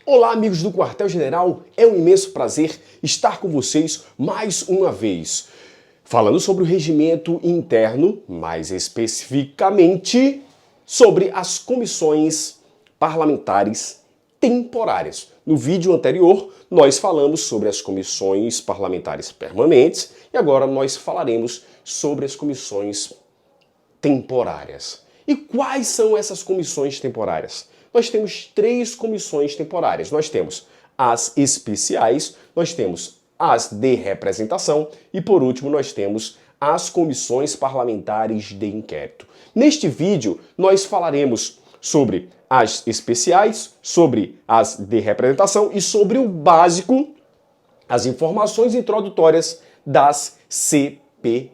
Olá, amigos do Quartel-General, é um imenso prazer estar com vocês mais uma vez, falando sobre o regimento interno, mais especificamente sobre as comissões parlamentares temporárias. No vídeo anterior, nós falamos sobre as comissões parlamentares permanentes e agora nós falaremos sobre as comissões temporárias. E quais são essas comissões temporárias? Nós temos três comissões temporárias. Nós temos as especiais, nós temos as de representação e, por último, nós temos as comissões parlamentares de inquérito. Neste vídeo, nós falaremos sobre as especiais, sobre as de representação e sobre o básico, as informações introdutórias das CPIs.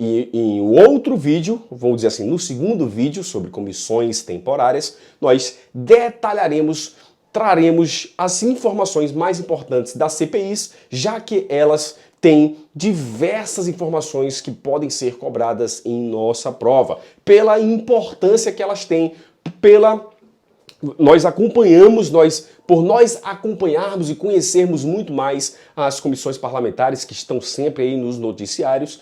E em outro vídeo, vamos dizer assim, no segundo vídeo sobre comissões temporárias, nós detalharemos, traremos as informações mais importantes das CPIs, já que elas têm diversas informações que podem ser cobradas em nossa prova, pela importância que elas têm, por nós acompanharmos e conhecermos muito mais as comissões parlamentares que estão sempre aí nos noticiários,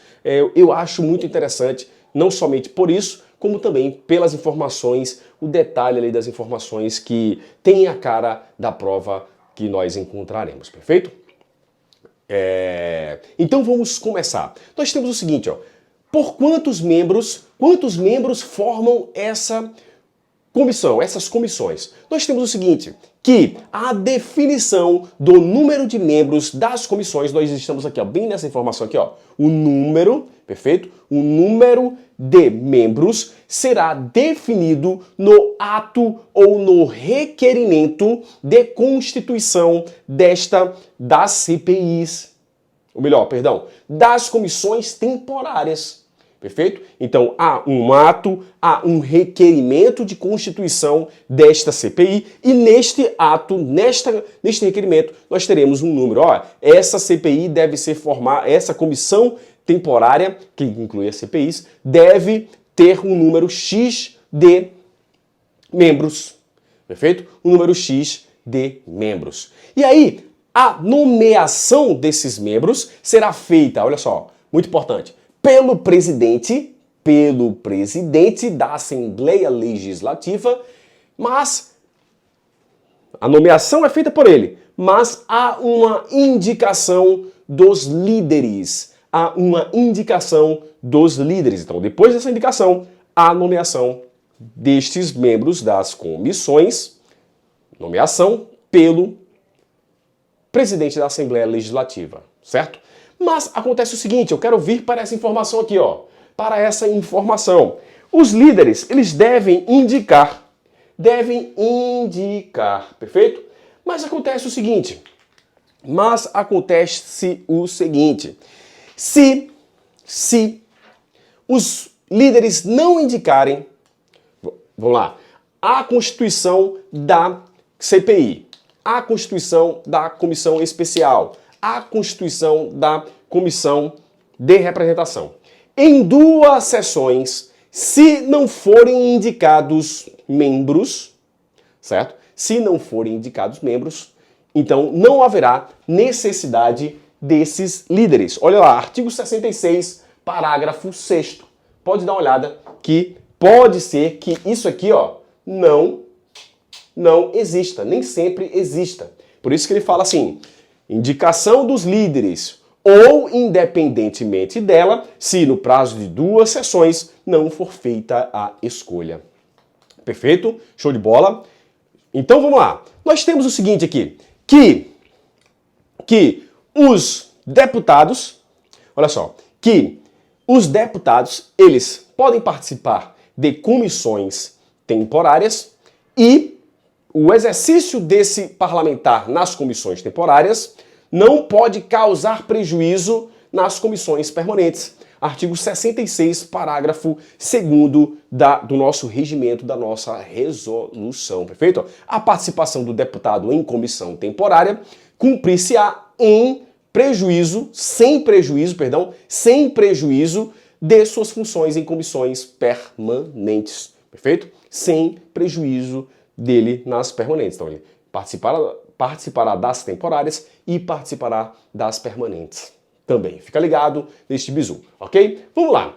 eu acho muito interessante, não somente por isso, como também pelas informações, o detalhe ali das informações que tem a cara da prova que nós encontraremos, perfeito? Então vamos começar. Nós temos o seguinte, ó, por quantos membros formam essa comissão, essas comissões? Nós temos o seguinte, que a definição do número de membros das comissões, nós estamos aqui, ó, bem nessa informação aqui, ó, o número, perfeito? O número de membros será definido no ato ou no requerimento de constituição das CPIs, ou melhor, perdão, das comissões temporárias. Perfeito? Então, há um ato, há um requerimento de constituição desta CPI e neste ato, neste requerimento, nós teremos um número. Ó, essa CPI deve ser formada, essa comissão temporária, que inclui as CPIs, deve ter um número X de membros. Perfeito? Um número X de membros. E aí, a nomeação desses membros será feita, olha só, muito importante, pelo presidente da Assembleia Legislativa, mas a nomeação é feita por ele, mas há uma indicação dos líderes. Há uma indicação dos líderes. Então, depois dessa indicação, a nomeação destes membros das comissões, nomeação pelo presidente da Assembleia Legislativa, certo? Mas acontece o seguinte, eu quero vir para essa informação aqui, ó. Para essa informação. Os líderes, eles devem indicar, perfeito? Mas acontece o seguinte, se os líderes não indicarem, vamos lá, a constituição da CPI, a constituição da comissão especial, a constituição da comissão de representação. Em duas sessões, se não forem indicados membros, certo? Se não forem indicados membros, então não haverá necessidade desses líderes. Olha lá, artigo 66, parágrafo 6º. Pode dar uma olhada que pode ser que isso aqui, ó, não exista, nem sempre exista. Por isso que ele fala assim, indicação dos líderes ou independentemente dela, se no prazo de 2 sessões não for feita a escolha. Perfeito? Show de bola? Então vamos lá. Nós temos o seguinte aqui, que os deputados, olha só, que os deputados, eles podem participar de comissões temporárias e o exercício desse parlamentar nas comissões temporárias não pode causar prejuízo nas comissões permanentes. Artigo 66, parágrafo 2º do nosso regimento, da nossa resolução, perfeito? A participação do deputado em comissão temporária cumprir-se-á sem prejuízo de suas funções em comissões permanentes, perfeito? Sem prejuízo dele nas permanentes. Então, participará das temporárias e participará das permanentes também. Fica ligado neste bizu, ok? Vamos lá.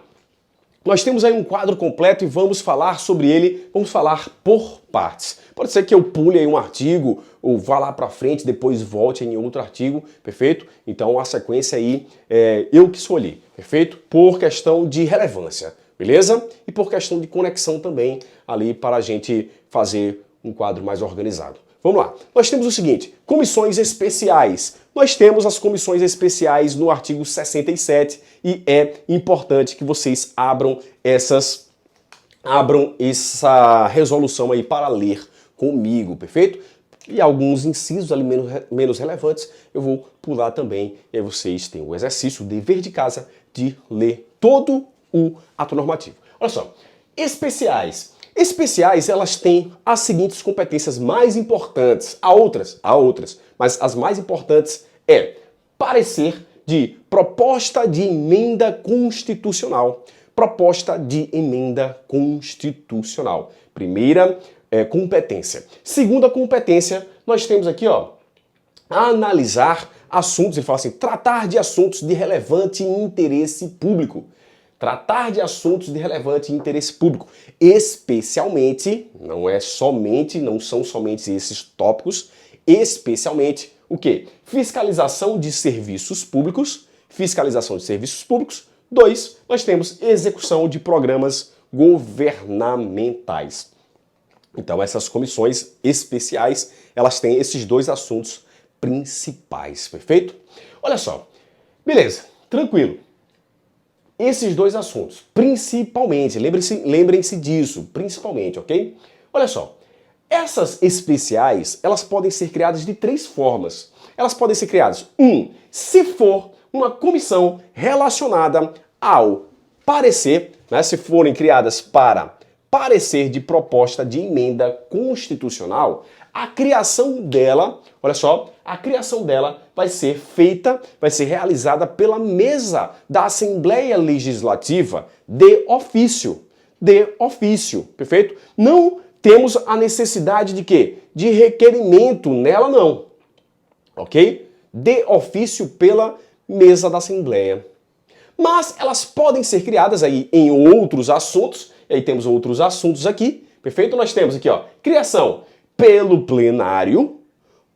Nós temos aí um quadro completo e vamos falar sobre ele, vamos falar por partes. Pode ser que eu pule aí um artigo ou vá lá para frente, depois volte em outro artigo, perfeito? Então a sequência aí eu que escolhi, perfeito? Por questão de relevância, beleza? E por questão de conexão também ali para a gente fazer um quadro mais organizado. Vamos lá. Nós temos o seguinte, comissões especiais. Nós temos as comissões especiais no artigo 67 e é importante que vocês abram essa resolução aí para ler comigo, perfeito? E alguns incisos ali menos relevantes eu vou pular também e aí vocês têm o exercício, o dever de casa de ler todo o ato normativo. Olha só, especiais. Especiais, elas têm as seguintes competências mais importantes. Há outras, mas as mais importantes é parecer de proposta de emenda constitucional. Proposta de emenda constitucional. Primeira competência. Segunda competência, nós temos aqui, ó, analisar assuntos, ele fala assim, tratar de assuntos de relevante interesse público. Tratar de assuntos de relevante interesse público, especialmente, não são somente esses tópicos, especialmente o quê? Fiscalização de serviços públicos. 2, nós temos execução de programas governamentais. Então essas comissões especiais, elas têm esses 2 assuntos principais, perfeito? Olha só, beleza, tranquilo. Esses 2 assuntos, principalmente, lembrem-se disso, principalmente, ok? Olha só, essas especiais, elas podem ser criadas de 3 formas. Elas podem ser criadas, se for uma comissão relacionada ao parecer, né, se forem criadas para parecer de proposta de emenda constitucional, a criação dela, olha só, a criação dela vai ser realizada pela mesa da Assembleia Legislativa de ofício. De ofício, perfeito? Não temos a necessidade de quê? De requerimento nela não, ok? De ofício pela mesa da Assembleia. Mas elas podem ser criadas aí em outros assuntos, e aí temos outros assuntos aqui, perfeito? Nós temos aqui, ó, criação pelo plenário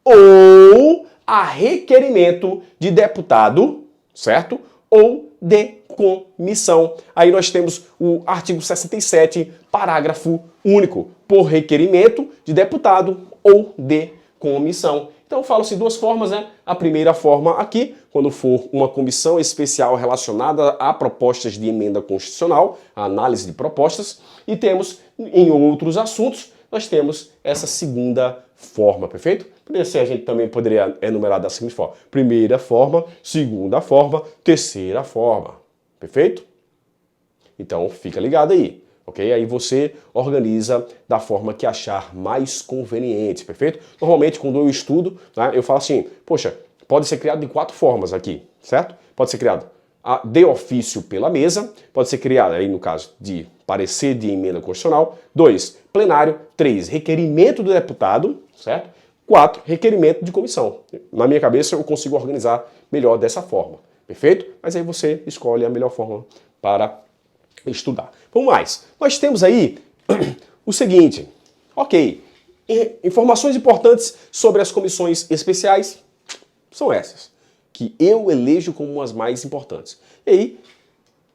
ou a requerimento de deputado, certo? Ou de comissão. Aí nós temos o artigo 67, parágrafo único, por requerimento de deputado ou de comissão. Então falo-se 2 formas, né? A primeira forma aqui, quando for uma comissão especial relacionada a propostas de emenda constitucional, a análise de propostas, e temos em outros assuntos, nós temos essa segunda forma, perfeito? A gente também poderia enumerar da seguinte forma: primeira forma, segunda forma, terceira forma, perfeito? Então fica ligado aí, ok? Aí você organiza da forma que achar mais conveniente, perfeito? Normalmente quando eu estudo, né, eu falo assim, poxa, pode ser criado de 4 formas aqui, certo? Pode ser criado de ofício pela mesa, pode ser criado aí no caso de parecer de emenda constitucional, 2, plenário, 3, requerimento do deputado, certo? 4, requerimento de comissão. Na minha cabeça eu consigo organizar melhor dessa forma, perfeito? Mas aí você escolhe a melhor forma para estudar. Vamos mais. Nós temos aí o seguinte, ok, informações importantes sobre as comissões especiais são essas, que eu elejo como as mais importantes. E aí,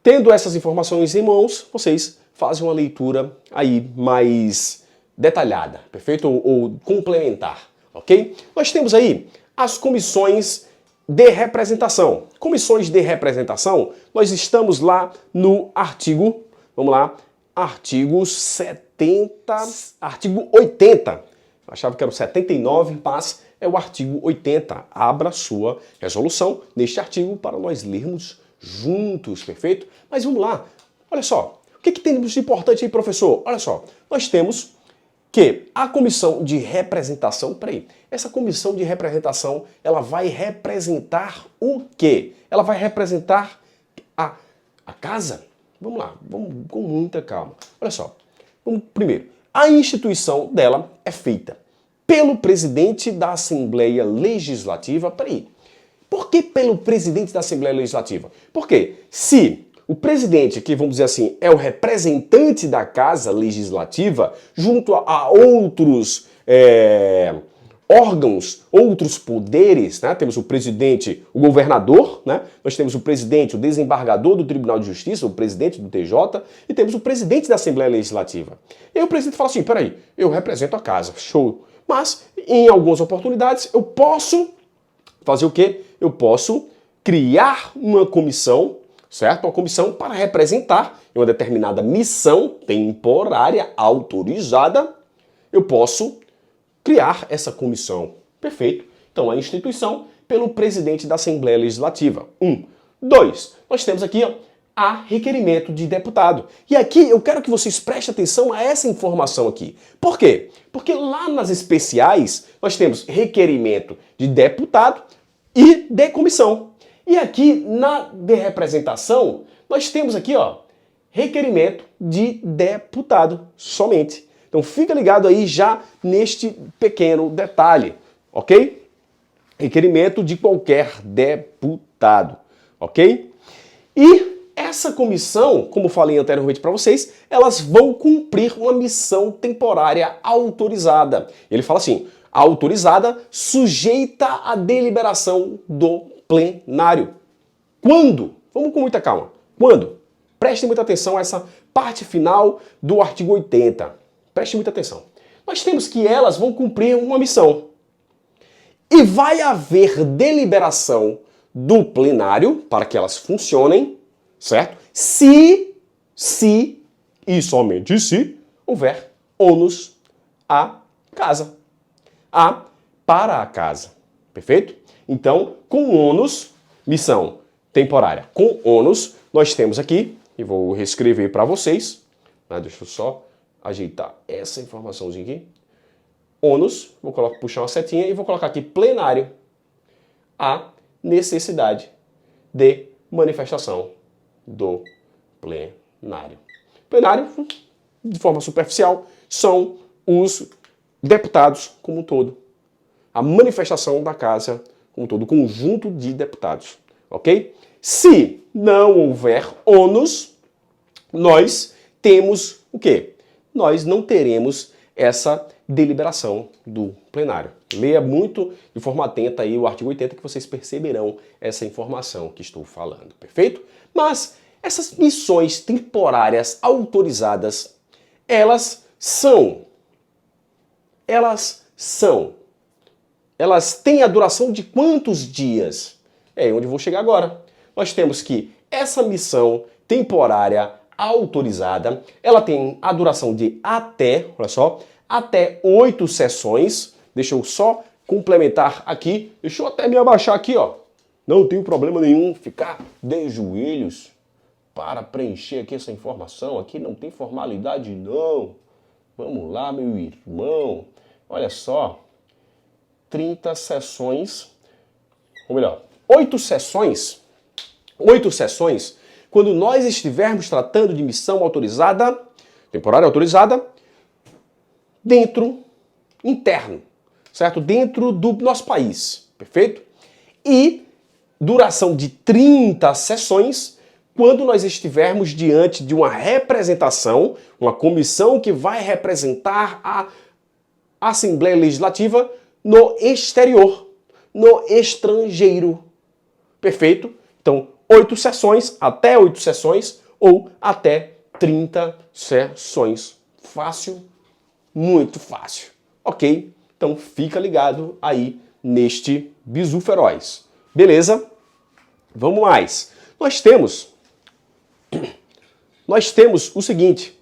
tendo essas informações em mãos, vocês fazem uma leitura aí mais detalhada, perfeito? Ou complementar, ok? Nós temos aí as comissões de representação. Comissões de representação, nós estamos lá no artigo, vamos lá, artigo 70, artigo 80. Eu achava que era o 79, mas é o artigo 80. Abra sua resolução neste artigo para nós lermos juntos, perfeito? Mas vamos lá, olha só, o que temos de importante aí, professor? Olha só, nós temos que a comissão de representação, essa comissão de representação, ela vai representar o quê? Ela vai representar a casa? Vamos lá, vamos com muita calma. Olha só, primeiro, a instituição dela é feita pelo presidente da Assembleia Legislativa. Peraí, por que pelo presidente da Assembleia Legislativa? Porque se o presidente, que vamos dizer assim, é o representante da Casa Legislativa, junto a outros órgãos, outros poderes, né? Temos o presidente, o governador, né? Nós temos o presidente, o desembargador do Tribunal de Justiça, o presidente do TJ, e temos o presidente da Assembleia Legislativa. E aí o presidente fala assim, peraí, eu represento a casa, show. Mas, em algumas oportunidades, eu posso fazer o quê? Eu posso criar uma comissão, certo? Uma comissão para representar em uma determinada missão temporária autorizada. Eu posso criar essa comissão. Perfeito. Então, a instituição pelo presidente da Assembleia Legislativa. 1. 2. Nós temos aqui, ó, a requerimento de deputado. E aqui eu quero que vocês prestem atenção a essa informação aqui. Por quê? Porque lá nas especiais nós temos requerimento de deputado e de comissão. E aqui na de representação nós temos aqui, ó, requerimento de deputado somente. Então fica ligado aí já neste pequeno detalhe, ok? Requerimento de qualquer deputado, ok? E essa comissão, como falei anteriormente para vocês, elas vão cumprir uma missão temporária autorizada. Ele fala assim, autorizada, sujeita à deliberação do plenário. Quando? Vamos com muita calma. Quando? Prestem muita atenção a essa parte final do artigo 80. Prestem muita atenção. Nós temos que elas vão cumprir uma missão. E vai haver deliberação do plenário para que elas funcionem, certo? Se e somente se houver ônus à casa. Para a casa. Perfeito? Então, com ônus, missão temporária. Com ônus, nós temos aqui, e vou reescrever para vocês, né? Deixa eu só ajeitar essa informaçãozinha aqui. Ônus, vou puxar uma setinha e vou colocar aqui plenário. A necessidade de manifestação do plenário. Plenário, de forma superficial, são os deputados como um todo. A manifestação da casa como um todo, o conjunto de deputados. Ok? Se não houver ônus, nós temos o quê? Nós não teremos essa deliberação do plenário. Leia muito de forma atenta aí o artigo 80 que vocês perceberão essa informação que estou falando, perfeito? Mas essas missões temporárias autorizadas, elas têm a duração de quantos dias? É aí onde eu vou chegar agora. Nós temos que essa missão temporária autorizada, ela tem a duração de olha só, até 8 sessões. Deixa eu só complementar aqui. Deixa eu até me abaixar aqui, ó. Não tenho problema nenhum ficar de joelhos para preencher aqui essa informação. Aqui não tem formalidade, não. Vamos lá, meu irmão. Olha só. 30 sessões, ou melhor, 8 sessões, quando nós estivermos tratando de missão autorizada, temporária autorizada, interno, certo? Dentro do nosso país, perfeito? E duração de 30 sessões, quando nós estivermos diante de uma representação, uma comissão que vai representar a Assembleia Legislativa no exterior, no estrangeiro. Perfeito? Então, 8 sessões, até 8 sessões ou até 30 sessões. Fácil, muito fácil. Ok? Então, fica ligado aí neste bizu feroz. Beleza? Vamos mais. Nós temos o seguinte.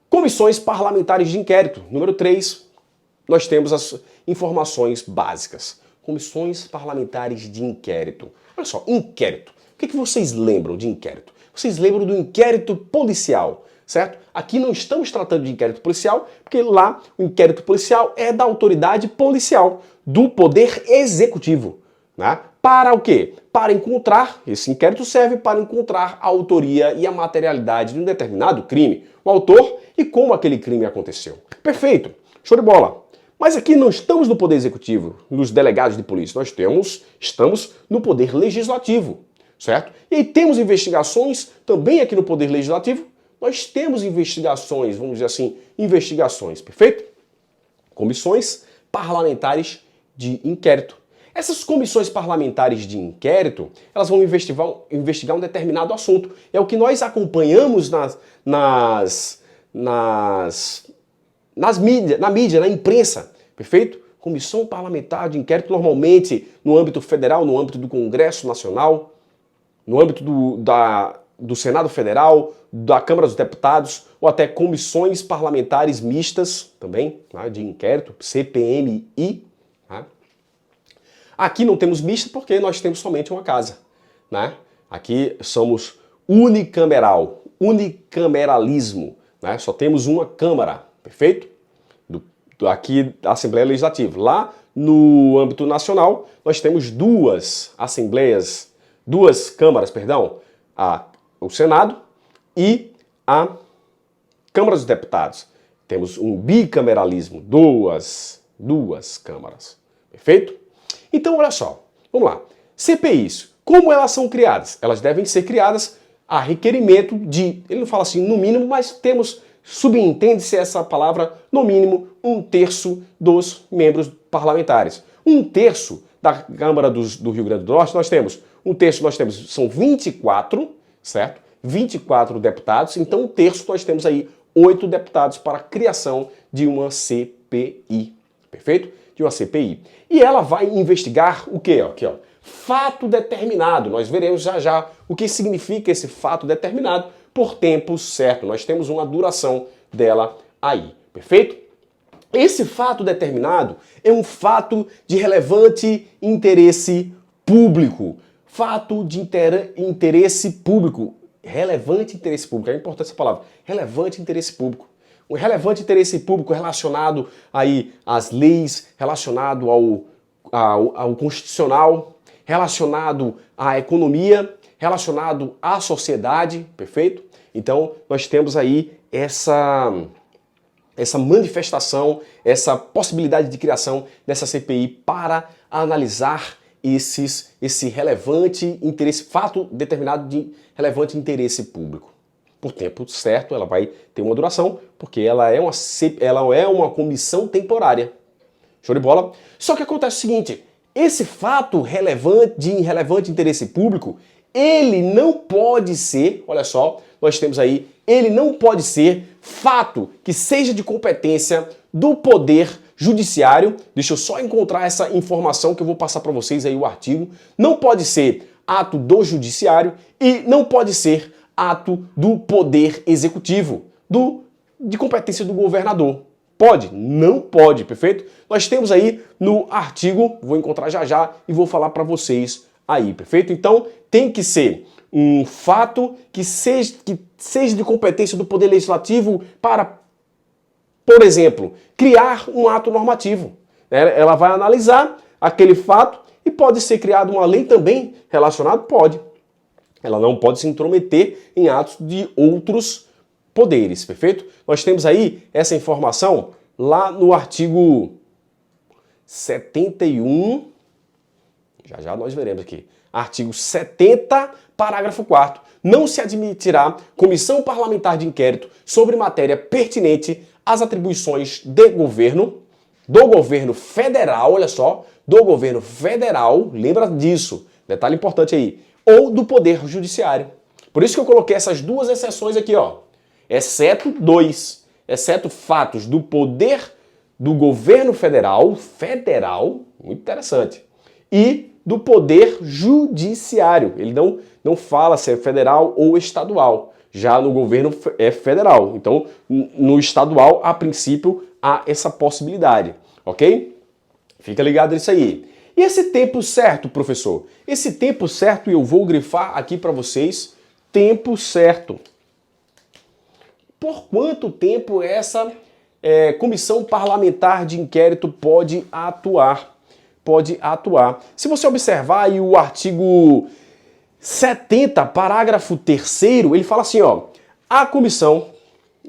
Comissões parlamentares de inquérito. Número 3, nós temos as informações básicas. Comissões parlamentares de inquérito. Olha só, inquérito. O que vocês lembram de inquérito? Vocês lembram do inquérito policial, certo? Aqui não estamos tratando de inquérito policial, porque lá o inquérito policial é da autoridade policial, do poder executivo, né? Para o quê? Para encontrar, esse inquérito serve para encontrar a autoria e a materialidade de um determinado crime, o autor e como aquele crime aconteceu. Perfeito, show de bola. Mas aqui não estamos no Poder Executivo, nos delegados de polícia, estamos no Poder Legislativo, certo? E aí temos investigações também aqui no Poder Legislativo, nós temos investigações, vamos dizer assim, investigações, perfeito? Comissões parlamentares de inquérito. Essas comissões parlamentares de inquérito, elas vão investigar um determinado assunto. É o que nós acompanhamos na mídia, na imprensa, perfeito? Comissão parlamentar de inquérito, normalmente no âmbito federal, no âmbito do Congresso Nacional, no âmbito do Senado Federal, da Câmara dos Deputados, ou até comissões parlamentares mistas também, né, de inquérito, CPMI. Né? Aqui não temos mista porque nós temos somente uma casa. Né? Aqui somos unicameralismo. Né? Só temos uma Câmara, perfeito? Aqui da Assembleia Legislativa. Lá no âmbito nacional, nós temos duas câmaras, perdão, o Senado e a Câmara dos Deputados. Temos um bicameralismo, duas câmaras, perfeito? Então, olha só, vamos lá. CPIs, como elas são criadas? Elas devem ser criadas a requerimento de, ele não fala assim no mínimo, mas subentende-se essa palavra, no mínimo, 1/3 dos membros parlamentares. 1/3 da Câmara do Rio Grande do Norte, nós temos, são 24, certo? 24 deputados, então 1/3 nós temos aí 8 deputados para a criação de uma CPI, perfeito? De uma CPI. E ela vai investigar o quê? Aqui, ó. Fato determinado. Nós veremos já já o que significa esse fato determinado por tempo certo. Nós temos uma duração dela aí, perfeito? Esse fato determinado é um fato de relevante interesse público. Fato de interesse público. Relevante interesse público. É importante essa palavra. Relevante interesse público. Um relevante interesse público relacionado aí às leis, relacionado ao constitucional, relacionado à economia, relacionado à sociedade, perfeito? Então, nós temos aí essa manifestação, essa possibilidade de criação dessa CPI para analisar esse relevante interesse, fato determinado de relevante interesse público. Por tempo certo, ela vai ter uma duração, porque ela é uma comissão temporária. Show de bola? Só que acontece o seguinte, esse fato de relevante interesse público, ele não pode ser, olha só, nós temos aí, ele não pode ser fato que seja de competência do Poder Judiciário. Deixa eu só encontrar essa informação que eu vou passar para vocês aí o artigo. Não pode ser ato do Judiciário e não pode ser ato do Poder Executivo, de competência do governador. Pode? Não pode, perfeito? Nós temos aí no artigo, vou encontrar já já e vou falar para vocês aí, perfeito? Então, tem que ser um fato que seja de competência do Poder Legislativo para, por exemplo, criar um ato normativo. Ela vai analisar aquele fato e pode ser criada uma lei também relacionada? Pode. Ela não pode se intrometer em atos de outros poderes, perfeito? Nós temos aí essa informação lá no artigo 71, já nós veremos aqui, artigo 70, parágrafo 4º. Não se admitirá comissão parlamentar de inquérito sobre matéria pertinente às atribuições do governo federal, olha só, do governo federal, lembra disso, detalhe importante aí, ou do Poder Judiciário. Por isso que eu coloquei essas duas exceções aqui, ó. Exceto fatos do poder do governo federal, muito interessante, e do Poder Judiciário. Ele não fala se é federal ou estadual. Já no governo é federal. Então, no estadual, a princípio, há essa possibilidade, ok? Fica ligado nisso aí. E esse tempo certo, professor? Esse tempo certo, eu vou grifar aqui para vocês, tempo certo. Por quanto tempo essa comissão parlamentar de inquérito pode atuar? pode atuar. Se você observar aí o artigo 70, parágrafo 3º, ele fala assim, ó, a comissão,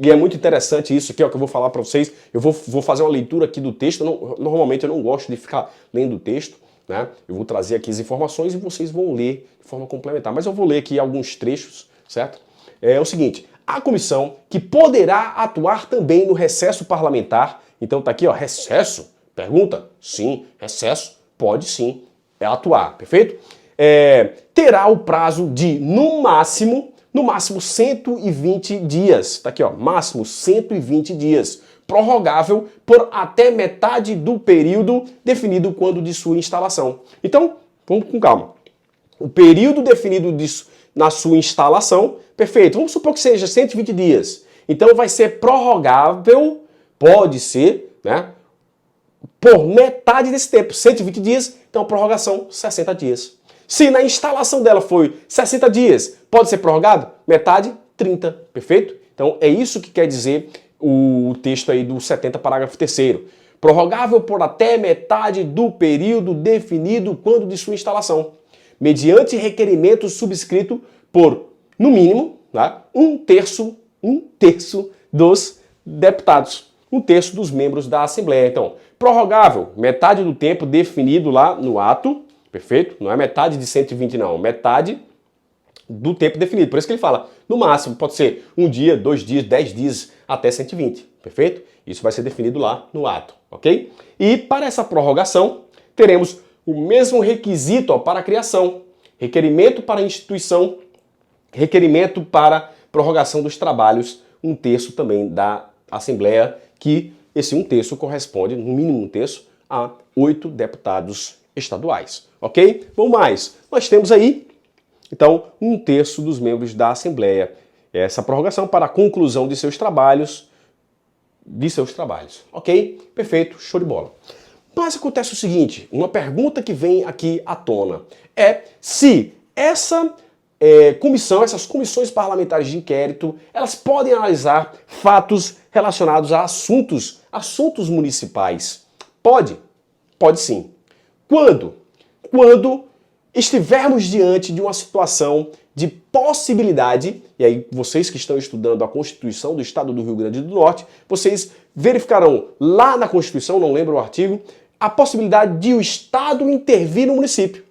e é muito interessante isso aqui, ó, que eu vou falar para vocês, eu vou fazer uma leitura aqui do texto, normalmente eu não gosto de ficar lendo o texto, né? Eu vou trazer aqui as informações e vocês vão ler de forma complementar, mas eu vou ler aqui alguns trechos, certo? É o seguinte, a comissão que poderá atuar também no recesso parlamentar, então tá aqui, ó, recesso, pergunta? Sim, recesso, pode sim atuar, perfeito? Terá o prazo de, no máximo 120 dias. Tá aqui, ó, máximo 120 dias. Prorrogável por até metade do período definido quando de sua instalação. Então, vamos com calma. O período definido na sua instalação, perfeito, vamos supor que seja 120 dias. Então vai ser prorrogável, pode ser, né, por metade desse tempo, 120 dias, então prorrogação 60 dias. Se na instalação dela foi 60 dias, pode ser prorrogado? Metade, 30, perfeito? Então é isso que quer dizer o texto aí do 70, parágrafo 3º. Prorrogável por até metade do período definido quando de sua instalação, mediante requerimento subscrito por, no mínimo, tá, um terço dos deputados, um terço dos membros da Assembleia. Então, prorrogável, metade do tempo definido lá no ato, perfeito? Não é metade de 120 não, metade do tempo definido. Por isso que ele fala, no máximo, pode ser 1 dia, 2 dias, 10 dias, até 120, perfeito? Isso vai ser definido lá no ato, ok? E para essa prorrogação, teremos o mesmo requisito, ó, para a criação, requerimento para a instituição, requerimento para prorrogação dos trabalhos, um terço também da Assembleia, que esse um terço corresponde, no mínimo um terço, a 8 deputados estaduais, ok? Vamos mais, nós temos aí, então, um terço dos membros da Assembleia. Essa prorrogação para a conclusão de seus trabalhos, ok? Perfeito, show de bola. Mas acontece o seguinte, uma pergunta que vem aqui à tona é se essas comissões parlamentares de inquérito, elas podem analisar fatos relacionados a assuntos municipais. Pode sim. Quando estivermos diante de uma situação de possibilidade, e aí vocês que estão estudando a Constituição do Estado do Rio Grande do Norte, vocês verificarão lá na Constituição, não lembro o artigo, a possibilidade de o Estado intervir no município.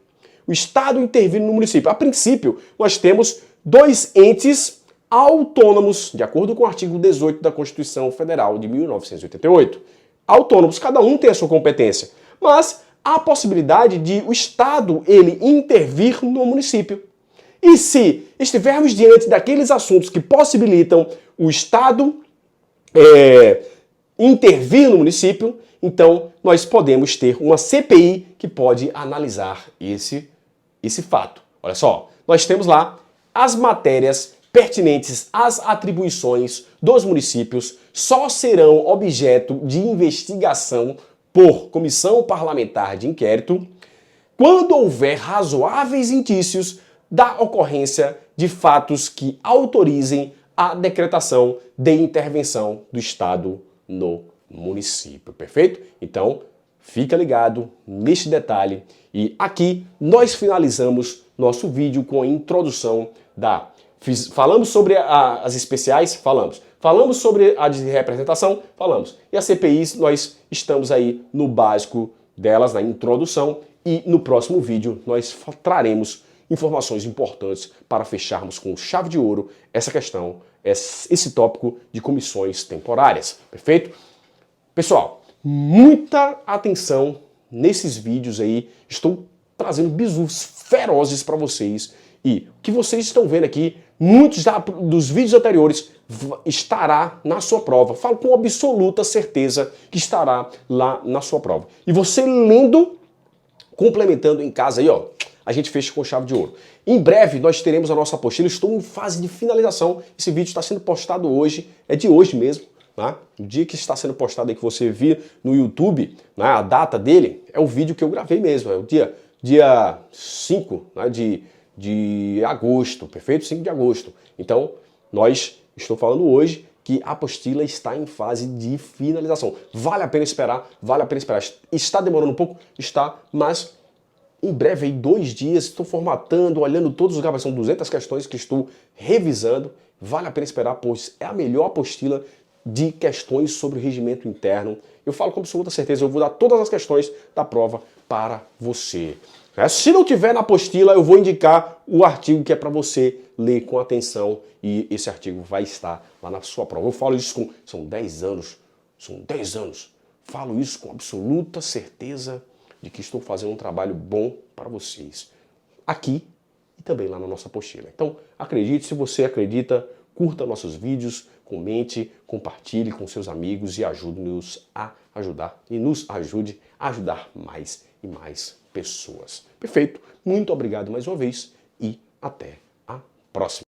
O Estado intervir no município. A princípio, nós temos 2 entes autônomos, de acordo com o artigo 18 da Constituição Federal de 1988. Autônomos, cada um tem a sua competência, mas há a possibilidade de o Estado, ele intervir no município. E se estivermos diante daqueles assuntos que possibilitam o Estado intervir no município, então nós podemos ter uma CPI que pode analisar esse fato. Olha só, nós temos lá as matérias pertinentes às atribuições dos municípios só serão objeto de investigação por comissão parlamentar de inquérito quando houver razoáveis indícios da ocorrência de fatos que autorizem a decretação de intervenção do Estado no município, perfeito? Então, fica ligado neste detalhe e aqui nós finalizamos nosso vídeo com a introdução da... Falamos sobre as especiais? Falamos. Falamos sobre a de representação? Falamos. E as CPIs, nós estamos aí no básico delas, na introdução, e no próximo vídeo nós traremos informações importantes para fecharmos com chave de ouro essa questão, esse tópico de comissões temporárias, perfeito? Pessoal, muita atenção nesses vídeos aí, estou trazendo bizus ferozes para vocês e o que vocês estão vendo aqui, muitos dos vídeos anteriores estará na sua prova. Falo com absoluta certeza que estará lá na sua prova. E você lendo, complementando em casa aí, ó, a gente fecha com chave de ouro. Em breve nós teremos a nossa apostila, estou em fase de finalização, esse vídeo está sendo postado hoje, é de hoje mesmo, tá? O dia que está sendo postado aí que você vir no YouTube, né, a data dele, é o vídeo que eu gravei mesmo, é o dia 5, né, de agosto, perfeito? 5 de agosto. Então, estou falando hoje que a apostila está em fase de finalização. Vale a pena esperar, vale a pena esperar. Está demorando um pouco? Está, mas em breve, aí 2 dias, estou formatando, olhando todos os lugares, são 200 questões que estou revisando. Vale a pena esperar, pois é a melhor apostila de questões sobre o regimento interno. Eu falo com absoluta certeza, eu vou dar todas as questões da prova para você. Se não tiver na apostila, eu vou indicar o artigo que é para você ler com atenção e esse artigo vai estar lá na sua prova. Eu falo isso com... são 10 anos, falo isso com absoluta certeza de que estou fazendo um trabalho bom para vocês, aqui e também lá na nossa apostila. Então, acredite, se você acredita, curta nossos vídeos, comente, compartilhe com seus amigos e ajude-nos a ajudar e nos ajude a ajudar mais e mais pessoas. Perfeito? Muito obrigado mais uma vez e até a próxima.